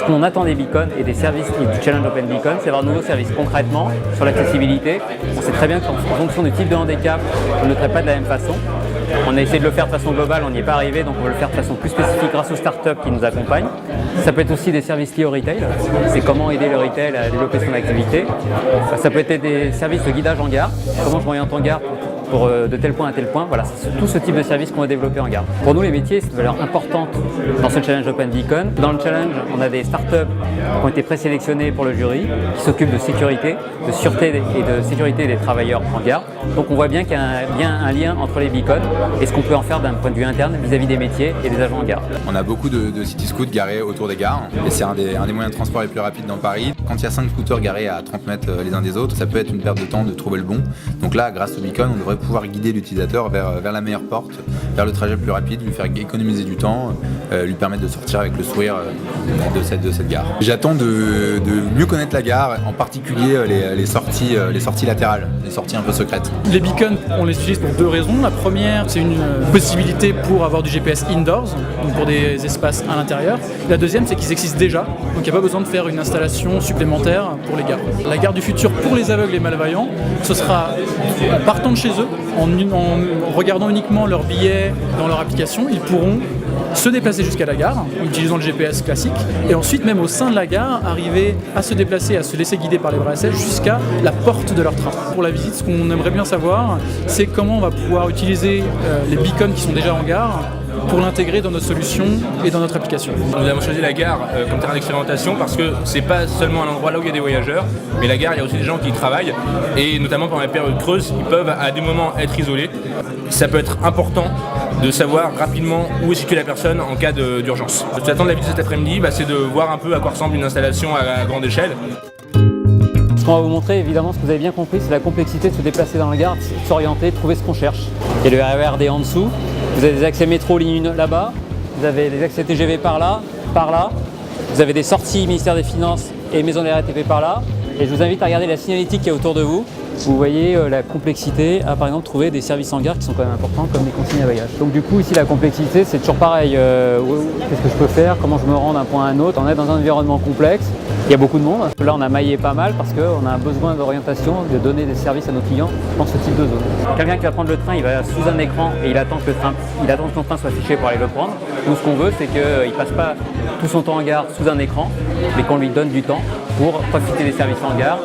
qu'on attend des beacons et des services et du Challenge Open Beacon, c'est avoir de nouveaux services. Concrètement, sur l'accessibilité, on sait très bien qu'en fonction du type de handicap, on ne le traite pas de la même façon. On a essayé de le faire de façon globale, on n'y est pas arrivé, donc on va le faire de façon plus spécifique grâce aux startups qui nous accompagnent. Ça peut être aussi des services liés au retail, c'est comment aider le retail à développer son activité. Ça peut être des services de guidage en gare, comment je m'oriente en gare pour de tel point à tel point. Voilà, c'est tout ce type de service qu'on va développer en gare. Pour nous, les métiers, c'est une valeur importante dans ce Challenge Open Beacon. Dans le challenge, on a des startups qui ont été présélectionnées pour le jury, qui s'occupent de sécurité, de sûreté et de sécurité des travailleurs en gare. Donc on voit bien qu'il y a bien un lien entre les beacons et ce qu'on peut en faire d'un point de vue interne vis-à-vis des métiers et des agents en gare. On a beaucoup de city scouts garés autour des gares et c'est un des moyens de transport les plus rapides dans Paris. Quand il y a 5 scooters garés à 30 mètres les uns des autres, ça peut être une perte de temps de trouver le bon. Donc là, grâce au beacon, on devrait pouvoir guider l'utilisateur vers la meilleure porte, vers le trajet le plus rapide, lui faire économiser du temps, lui permettre de sortir avec le sourire de cette gare. J'attends de mieux connaître la gare, en particulier les sorties latérales, les sorties un peu secrètes. Les beacons, on les utilise pour deux raisons. La première, c'est une possibilité pour avoir du GPS indoors, donc pour des espaces à l'intérieur. La deuxième, c'est qu'ils existent déjà, donc il n'y a pas besoin de faire une installation supplémentaire pour les gares. La gare du futur pour les aveugles et malvoyants, ce sera en partant de chez eux, en regardant uniquement leurs billets dans leur application, ils pourront se déplacer jusqu'à la gare en utilisant le GPS classique et ensuite même au sein de la gare arriver à se déplacer, à se laisser guider par les bracelets jusqu'à la porte de leur train. Pour la visite, ce qu'on aimerait bien savoir, c'est comment on va pouvoir utiliser les beacons qui sont déjà en gare pour l'intégrer dans notre solution et dans notre application. Nous avons choisi la gare comme terrain d'expérimentation parce que c'est pas seulement un endroit là où il y a des voyageurs, mais la gare, il y a aussi des gens qui y travaillent et notamment pendant les périodes creuses, ils peuvent à des moments être isolés. Ça peut être important de savoir rapidement où est située la personne en cas d'urgence. Ce qui attend de la visite cet après-midi, c'est de voir un peu à quoi ressemble une installation à grande échelle. Ce qu'on va vous montrer, évidemment, ce que vous avez bien compris, c'est la complexité de se déplacer dans la gare, de s'orienter, de trouver ce qu'on cherche. Il y a le RERD en dessous, vous avez des accès métro ligne 1 là-bas, vous avez des accès TGV par là, vous avez des sorties ministère des Finances et maison de la RATP par là, et je vous invite à regarder la signalétique qui est autour de vous. Vous voyez la complexité à, par exemple, trouver des services en gare qui sont quand même importants, comme des consignes à voyage. Donc du coup, ici, la complexité, c'est toujours pareil. Qu'est-ce que je peux faire? Comment je me rends d'un point à un autre? On est dans un environnement complexe. Il y a beaucoup de monde. Là, on a maillé pas mal parce qu'on a un besoin d'orientation, de donner des services à nos clients dans ce type de zone. Quelqu'un qui va prendre le train, il va sous un écran et il attend que son train soit affiché pour aller le prendre. Nous, ce qu'on veut, c'est qu'il ne passe pas tout son temps en gare sous un écran, mais qu'on lui donne du temps pour profiter des services en gare.